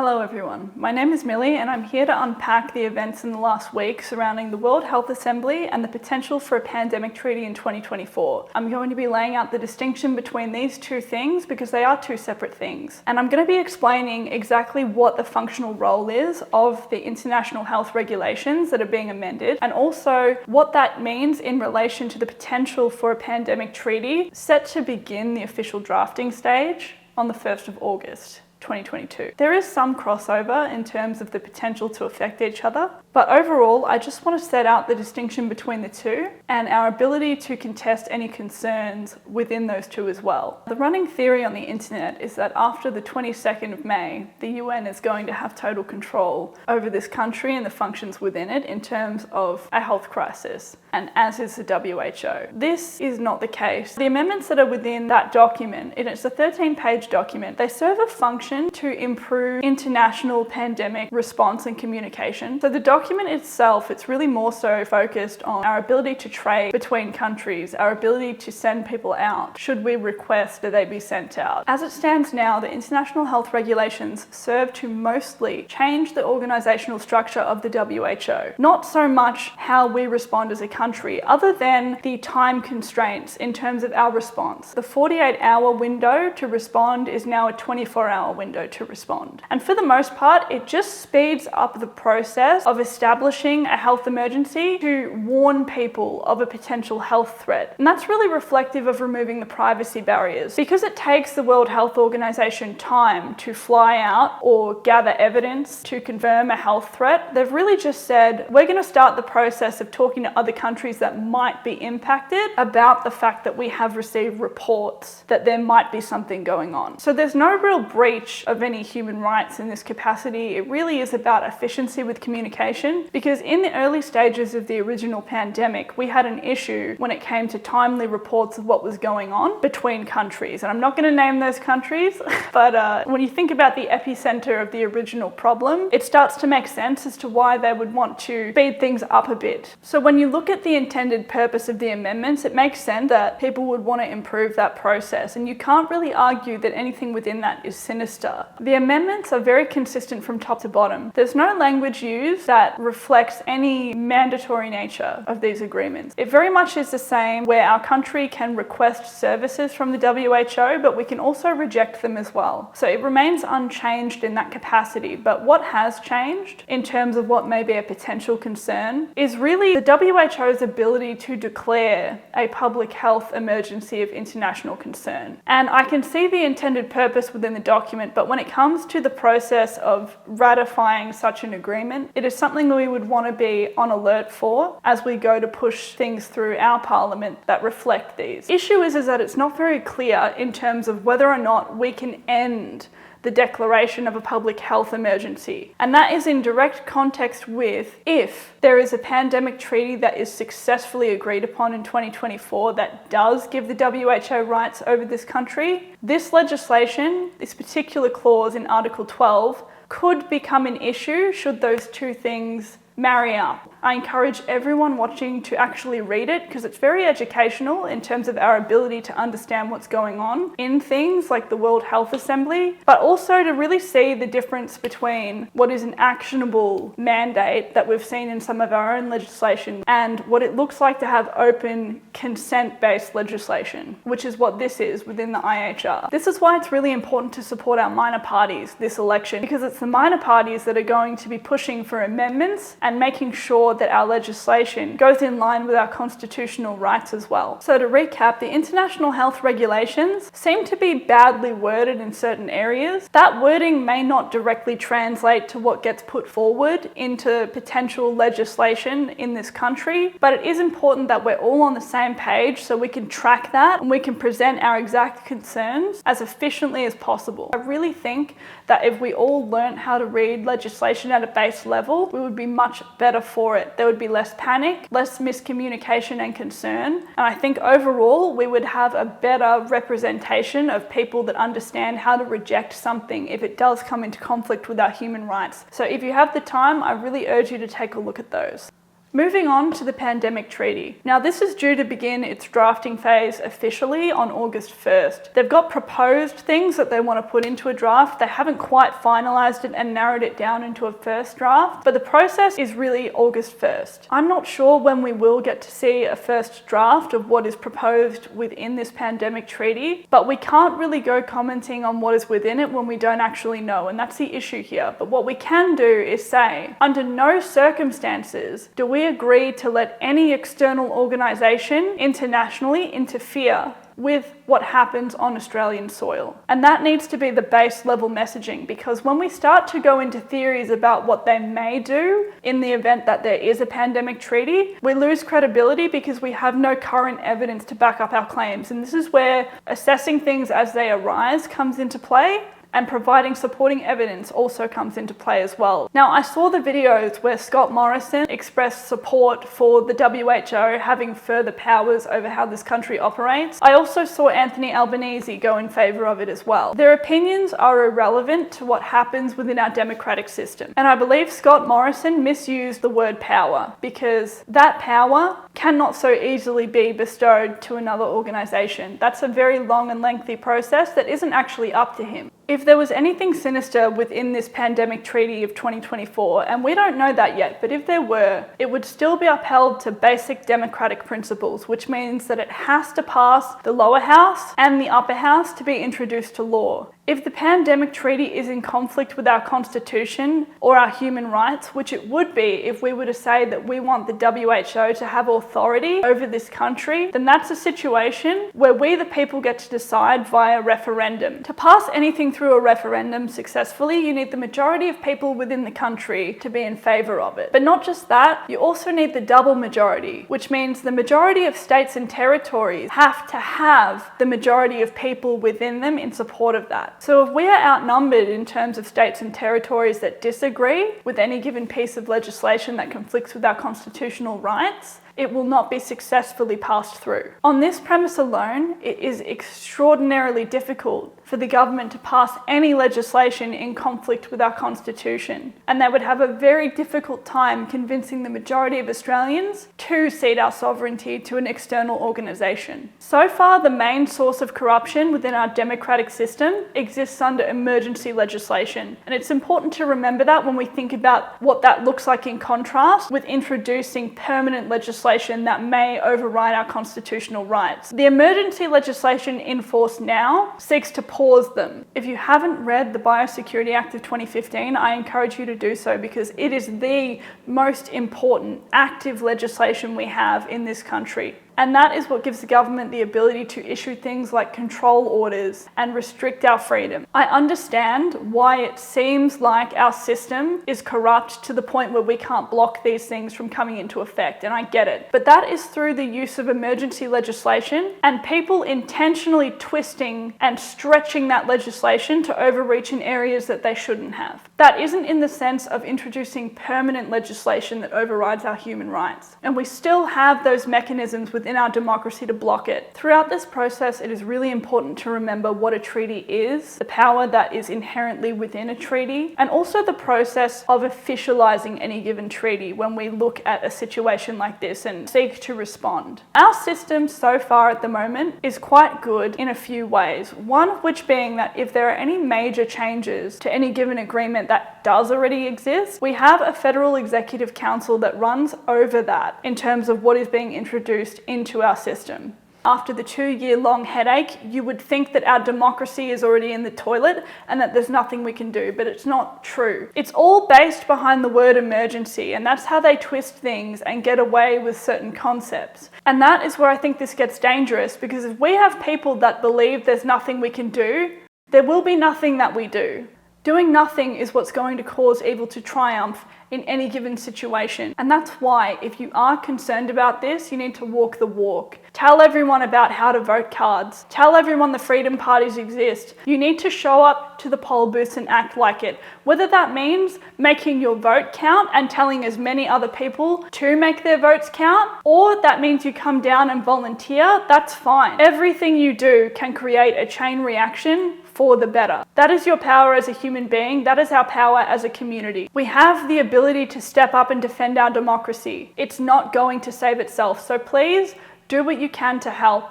Hello everyone, my name is Millie and I'm here to unpack the events in the last week surrounding the World Health Assembly and the potential for a pandemic treaty in 2024. I'm going to be laying out the distinction between these two things because they are two separate things. And I'm going to be explaining exactly what the functional role is of the international health regulations that are being amended, and also what that means in relation to the potential for a pandemic treaty set to begin the official drafting stage on the 1st of August. 2022. There is some crossover in terms of the potential to affect each other, but overall I just want to set out the distinction between the two and our ability to contest any concerns within those two as well. The running theory on the internet is that after the 22nd of May, the UN is going to have total control over this country and the functions within it in terms of a health crisis, and as is the WHO. This is not the case. The amendments that are within that document, it's a 13-page document, they serve a function to improve international pandemic response and communication. So the document itself, it's really more so focused on our ability to trade between countries, our ability to send people out, should we request that they be sent out. As it stands now, the international health regulations serve to mostly change the organizational structure of the WHO. Not so much how we respond as a country, other than the time constraints in terms of our response. The 48-hour window to respond is now a 24-hour window to respond. And for the most part, it just speeds up the process of establishing a health emergency to warn people of a potential health threat. And that's really reflective of removing the privacy barriers. Because it takes the World Health Organization time to fly out or gather evidence to confirm a health threat, they've really just said, we're going to start the process of talking to other countries that might be impacted about the fact that we have received reports that there might be something going on. So there's no real breach of any human rights in this capacity. It really is about efficiency with communication, because in the early stages of the original pandemic, we had an issue when it came to timely reports of what was going on between countries. And I'm not going to name those countries, but when you think about the epicenter of the original problem, it starts to make sense as to why they would want to speed things up a bit. So when you look at the intended purpose of the amendments, it makes sense that people would want to improve that process, and you can't really argue that anything within that is sinister. The amendments are very consistent from top to bottom. There's no language used that reflects any mandatory nature of these agreements. It very much is the same where our country can request services from the WHO, but we can also reject them as well. So it remains unchanged in that capacity. But what has changed in terms of what may be a potential concern is really the WHO's ability to declare a public health emergency of international concern. And I can see the intended purpose within the document, but when it comes to the process of ratifying such an agreement, it is something we would want to be on alert for as we go to push things through our parliament that reflect these. The issue is that it's not very clear in terms of whether or not we can end the declaration of a public health emergency. And that is in direct context with if there is a pandemic treaty that is successfully agreed upon in 2024 that does give the WHO rights over this country, this legislation, this particular clause in Article 12, could become an issue should those two things marry up. I encourage everyone watching to actually read it because it's very educational in terms of our ability to understand what's going on in things like the World Health Assembly, but also to really see the difference between what is an actionable mandate that we've seen in some of our own legislation and what it looks like to have open consent-based legislation, which is what this is within the IHR. This is why it's really important to support our minor parties this election, because it's the minor parties that are going to be pushing for amendments and making sure that our legislation goes in line with our constitutional rights as well. So to recap, the international health regulations seem to be badly worded in certain areas. That wording may not directly translate to what gets put forward into potential legislation in this country, but it is important that we're all on the same page so we can track that and we can present our exact concerns as efficiently as possible. I really think that if we all learnt how to read legislation at a base level, we would be much better for it. There would be less panic, less miscommunication and concern. And I think overall, we would have a better representation of people that understand how to reject something if it does come into conflict with our human rights. So if you have the time, I really urge you to take a look at those. Moving on to the pandemic treaty. Now, this is due to begin its drafting phase officially on August 1st. They've got proposed things that they want to put into a draft. They haven't quite finalised it and narrowed it down into a first draft, but the process is really August 1st. I'm not sure when we will get to see a first draft of what is proposed within this pandemic treaty, but we can't really go commenting on what is within it when we don't actually know, and that's the issue here. But what we can do is say, under no circumstances do we agree to let any external organisation internationally interfere with what happens on Australian soil. And that needs to be the base level messaging, because when we start to go into theories about what they may do in the event that there is a pandemic treaty, we lose credibility because we have no current evidence to back up our claims. And this is where assessing things as they arise comes into play, and providing supporting evidence also comes into play as well. Now, I saw the videos where Scott Morrison expressed support for the WHO having further powers over how this country operates. I also saw Anthony Albanese go in favour of it as well. Their opinions are irrelevant to what happens within our democratic system. And I believe Scott Morrison misused the word power, because that power cannot so easily be bestowed to another organisation. That's a very long and lengthy process that isn't actually up to him. If there was anything sinister within this pandemic treaty of 2024, and we don't know that yet, but if there were, it would still be upheld to basic democratic principles, which means that it has to pass the lower house and the upper house to be introduced to law. If the pandemic treaty is in conflict with our constitution or our human rights, which it would be if we were to say that we want the WHO to have authority over this country, then that's a situation where we the people get to decide via referendum. To pass anything through a referendum successfully, you need the majority of people within the country to be in favour of it. But not just that, you also need the double majority, which means the majority of states and territories have to have the majority of people within them in support of that. So if we are outnumbered in terms of states and territories that disagree with any given piece of legislation that conflicts with our constitutional rights, it will not be successfully passed through. On this premise alone, it is extraordinarily difficult for the government to pass any legislation in conflict with our constitution, and they would have a very difficult time convincing the majority of Australians to cede our sovereignty to an external organisation. So far, the main source of corruption within our democratic system exists under emergency legislation, and it's important to remember that when we think about what that looks like in contrast with introducing permanent legislation that may override our constitutional rights. The emergency legislation in force now seeks to pause them. If you haven't read the Biosecurity Act of 2015, I encourage you to do so, because it is the most important active legislation we have in this country. And that is what gives the government the ability to issue things like control orders and restrict our freedom. I understand why it seems like our system is corrupt to the point where we can't block these things from coming into effect, and I get it. But that is through the use of emergency legislation and people intentionally twisting and stretching that legislation to overreach in areas that they shouldn't have. That isn't in the sense of introducing permanent legislation that overrides our human rights. And we still have those mechanisms within our democracy to block it. Throughout this process, it is really important to remember what a treaty is, the power that is inherently within a treaty, and also the process of officializing any given treaty when we look at a situation like this and seek to respond. Our system so far at the moment is quite good in a few ways, one of which being that if there are any major changes to any given agreement that does already exist, we have a federal executive council that runs over that in terms of what is being introduced into our system. After the 2-year-long headache, you would think that our democracy is already in the toilet and that there's nothing we can do, but it's not true. It's all based behind the word emergency, and that's how they twist things and get away with certain concepts. And that is where I think this gets dangerous, because if we have people that believe there's nothing we can do, there will be nothing that we do. Doing nothing is what's going to cause evil to triumph in any given situation. And that's why, if you are concerned about this, you need to walk the walk. Tell everyone about how to vote cards. Tell everyone the freedom parties exist. You need to show up to the poll booths and act like it. Whether that means making your vote count and telling as many other people to make their votes count, or that means you come down and volunteer, that's fine. Everything you do can create a chain reaction for the better. That is your power as a human being. That is our power as a community. We have the ability to step up and defend our democracy. It's not going to save itself. So please do what you can to help.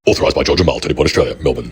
Authorised by Jammal, W.H.A, Melbourne.